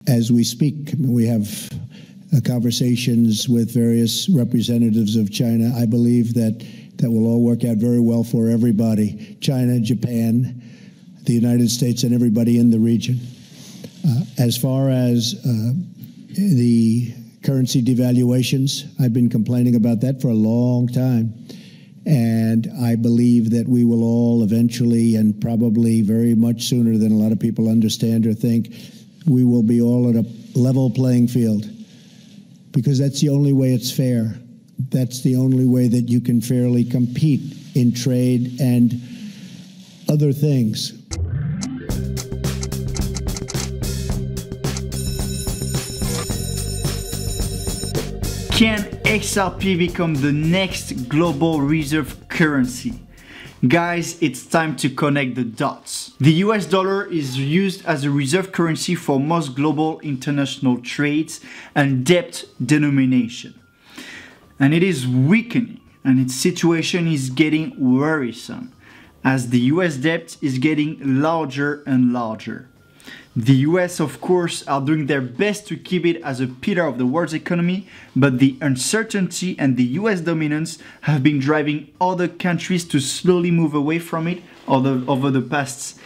As we speak, we have conversations with various representatives of China. I believe that will all work out very well for everybody, China, Japan, the United States, and everybody in the region. As far as the currency devaluations, I've been complaining about that for a long time. And I believe that we will all eventually, and probably very much sooner than a lot of people understand or think, we will be all at a level playing field. Because that's the only way it's fair. That's the only way that you can fairly compete in trade and other things. Can XRP become the next global reserve currency? Guys, it's time to connect the dots. The US dollar is used as a reserve currency for most global international trades and debt denomination. And it is weakening, and its situation is getting worrisome as the US debt is getting larger and larger. The US, of course, are doing their best to keep it as a pillar of the world's economy, but the uncertainty and the US dominance have been driving other countries to slowly move away from it over the past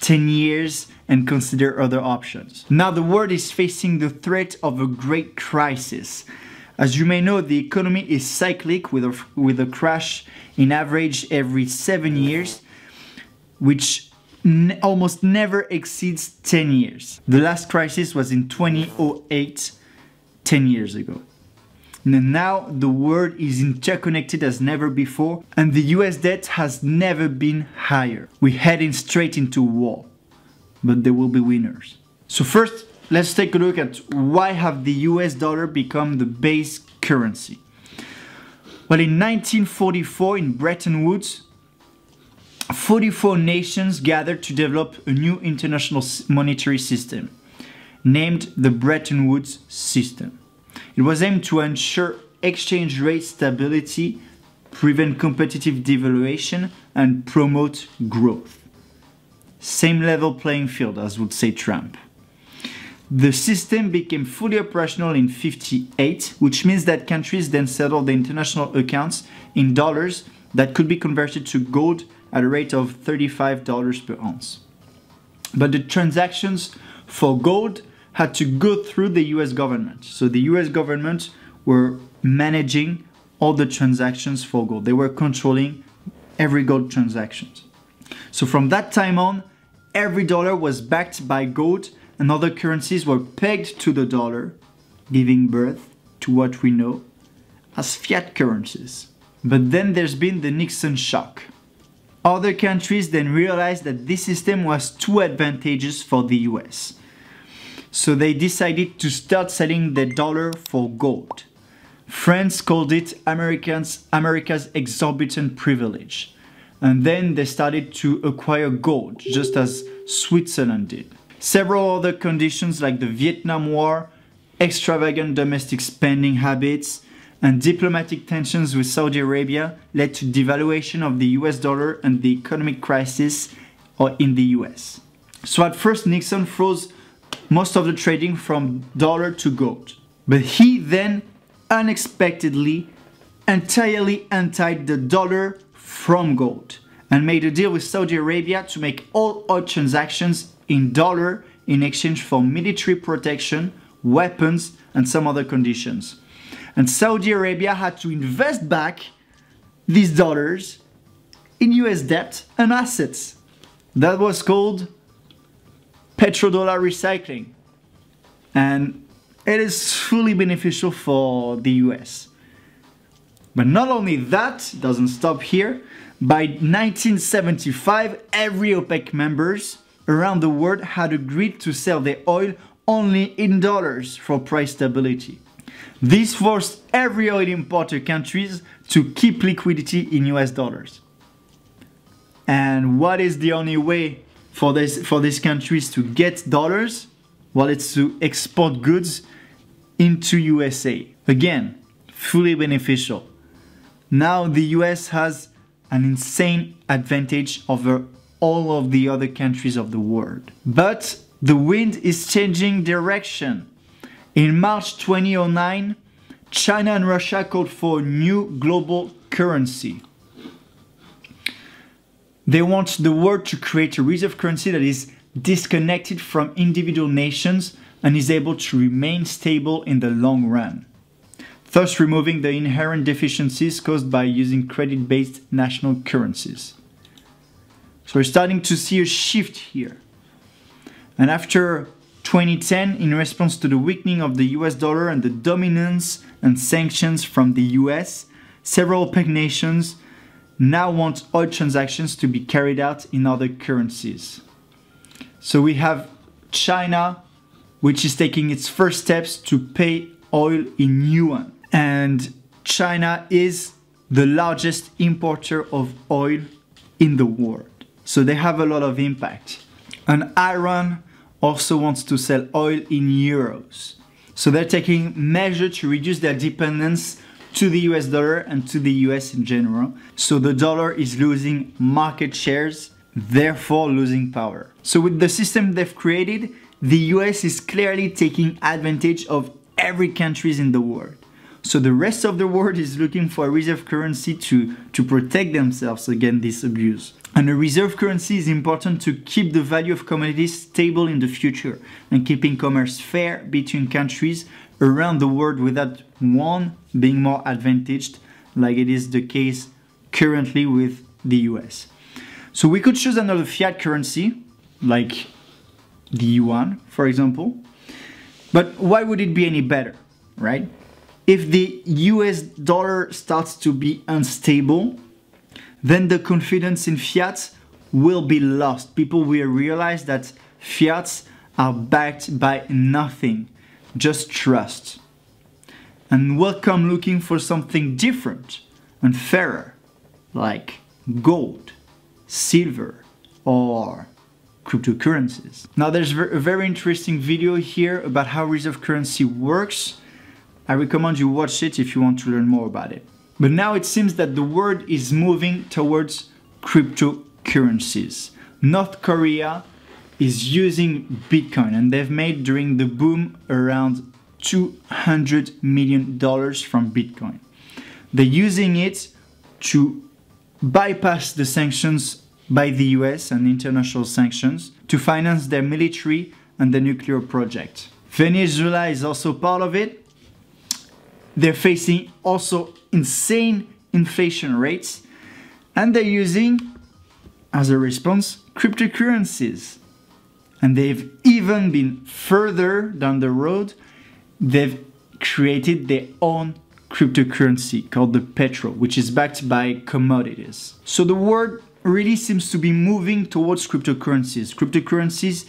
10 years and consider other options. Now the world is facing the threat of a great crisis. As you may know, the economy is cyclic with a crash in average every 7 years, which almost never exceeds 10 years. The last crisis was in 2008, 10 years ago. Now the world is interconnected as never before, and the US debt has never been higher. We're heading straight into war, but there will be winners. So first, let's take a look at why have the US dollar become the base currency. Well, in 1944 in Bretton Woods, 44 nations gathered to develop a new international monetary system, named the Bretton Woods system. It was aimed to ensure exchange rate stability, prevent competitive devaluation, and promote growth. Same level playing field, as would say Trump. The system became fully operational in 1958, which means that countries then settled the international accounts in dollars that could be converted to gold at a rate of $35 per ounce. But the transactions for gold had to go through the US government. So the US government were managing all the transactions for gold. They were controlling every gold transaction. So from that time on, every dollar was backed by gold and other currencies were pegged to the dollar, giving birth to what we know as fiat currencies. But then there's been the Nixon shock. Other countries then realized that this system was too advantageous for the US. So they decided to start selling the dollar for gold. France called it America's exorbitant privilege. And then they started to acquire gold, just as Switzerland did. Several other conditions like the Vietnam War, extravagant domestic spending habits, and diplomatic tensions with Saudi Arabia led to devaluation of the US dollar and the economic crisis in the US. So at first Nixon froze most of the trading from dollar to gold. But he then unexpectedly entirely untied the dollar from gold and made a deal with Saudi Arabia to make all oil transactions in dollar in exchange for military protection, weapons, and some other conditions. And Saudi Arabia had to invest back these dollars in US debt and assets. That was called petrodollar recycling. And it is fully beneficial for the US. But not only that, it doesn't stop here. By 1975, every OPEC members around the world had agreed to sell their oil only in dollars for price stability. This forced every oil importer countries to keep liquidity in US dollars. And what is the only way for these countries to get dollars? Well, it's to export goods into USA. Again, fully beneficial. Now the US has an insane advantage over all of the other countries of the world. But the wind is changing direction. In March 2009, China and Russia called for a new global currency. They want the world to create a reserve currency that is disconnected from individual nations and is able to remain stable in the long run, thus removing the inherent deficiencies caused by using credit-based national currencies. So we're starting to see a shift here. And after 2010, in response to the weakening of the US dollar and the dominance and sanctions from the US, several OPEC nations now want oil transactions to be carried out in other currencies. So we have China, which is taking its first steps to pay oil in yuan. And China is the largest importer of oil in the world. So they have a lot of impact. And Iran also wants to sell oil in euros. So they're taking measures to reduce their dependence to the US dollar and to the US in general. So the dollar is losing market shares, therefore losing power. So with the system they've created, the US is clearly taking advantage of every country in the world. So the rest of the world is looking for a reserve currency to protect themselves against this abuse. And a reserve currency is important to keep the value of commodities stable in the future and keeping commerce fair between countries around the world without one being more advantaged, like it is the case currently with the US. So we could choose another fiat currency, like the yuan, for example. But why would it be any better, right? If the US dollar starts to be unstable, then the confidence in fiat will be lost. People will realize that fiats are backed by nothing, just trust. And will come looking for something different and fairer, like gold, silver, or cryptocurrencies. Now there's a very interesting video here about how reserve currency works. I recommend you watch it if you want to learn more about it. But now it seems that the world is moving towards cryptocurrencies. North Korea is using Bitcoin, and they've made during the boom around $200 million from Bitcoin. They're using it to bypass the sanctions by the US and international sanctions to finance their military and the nuclear project. Venezuela is also part of it. They're facing also insane inflation rates, and they're using, as a response, cryptocurrencies. And they've even been further down the road. They've created their own cryptocurrency called the Petro, which is backed by commodities. So the world really seems to be moving towards cryptocurrencies. Cryptocurrencies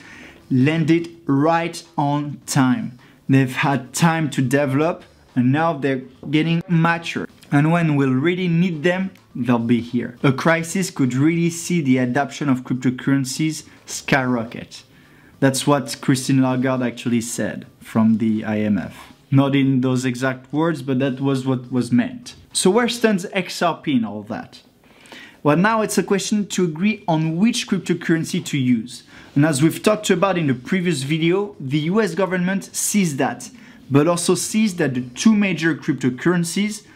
landed right on time. They've had time to develop, and now they're getting mature. And when we'll really need them, they'll be here. A crisis could really see the adoption of cryptocurrencies skyrocket. That's what Christine Lagarde actually said from the IMF. Not in those exact words, but that was what was meant. So where stands XRP in all that? Well, now it's a question to agree on which cryptocurrency to use. And as we've talked about in the previous video, the US government sees that, but also sees that the two major cryptocurrencies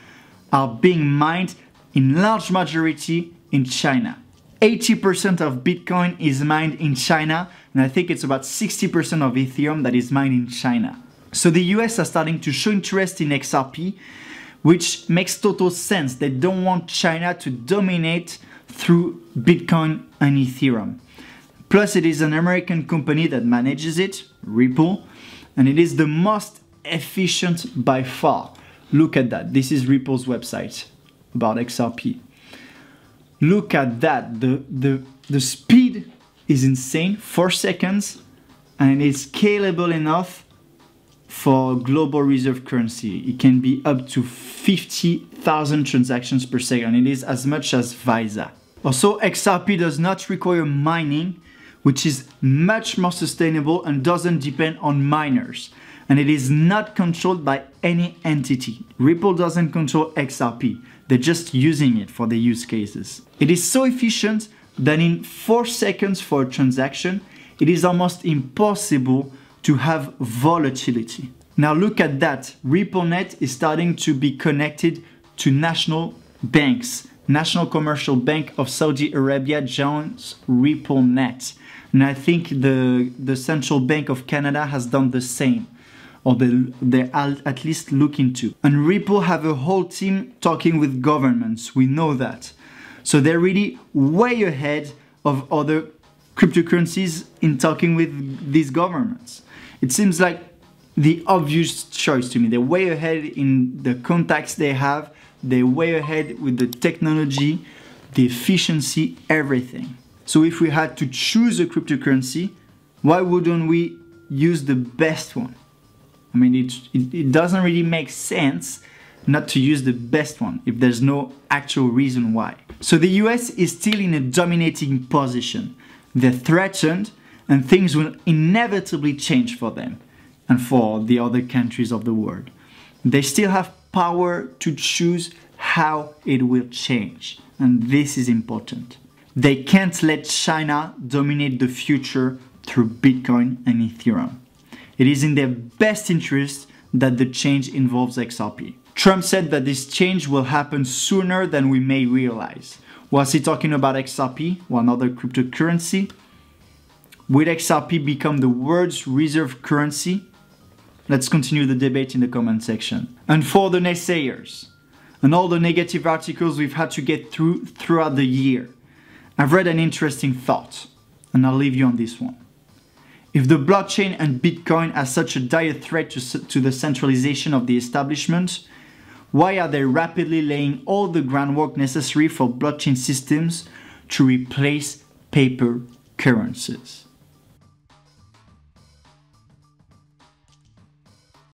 are being mined in large majority in China. 80% of Bitcoin is mined in China, and I think it's about 60% of Ethereum that is mined in China. So the US are starting to show interest in XRP, which makes total sense. They don't want China to dominate through Bitcoin and Ethereum. Plus, it is an American company that manages it, Ripple, and it is the most efficient by far. Look at that. This is Ripple's website about XRP. Look at that. The speed is insane, 4 seconds, and it's scalable enough for global reserve currency. It can be up to 50,000 transactions per second. It is as much as Visa. Also, XRP does not require mining, which is much more sustainable and doesn't depend on miners. And it is not controlled by any entity. Ripple doesn't control XRP. They're just using it for their use cases. It is so efficient that in 4 seconds for a transaction, it is almost impossible to have volatility. Now look at that. RippleNet is starting to be connected to national banks. National Commercial Bank of Saudi Arabia joins RippleNet. And I think the Central Bank of Canada has done the same, or they're at least looking to. And Ripple have a whole team talking with governments, we know that. So they're really way ahead of other cryptocurrencies in talking with these governments. It seems like the obvious choice to me. They're way ahead in the contacts they have, they're way ahead with the technology, the efficiency, everything. So if we had to choose a cryptocurrency, why wouldn't we use the best one? I mean, it doesn't really make sense not to use the best one if there's no actual reason why. So the US is still in a dominating position. They're threatened and things will inevitably change for them and for the other countries of the world. They still have power to choose how it will change, and this is important. They can't let China dominate the future through Bitcoin and Ethereum. It is in their best interest that the change involves XRP. Trump said that this change will happen sooner than we may realize. Was he talking about XRP or another cryptocurrency? Will XRP become the world's reserve currency? Let's continue the debate in the comment section. And for the naysayers, and all the negative articles we've had to get through throughout the year, I've read an interesting thought, and I'll leave you on this one. If the blockchain and Bitcoin are such a dire threat to the centralization of the establishment, why are they rapidly laying all the groundwork necessary for blockchain systems to replace paper currencies?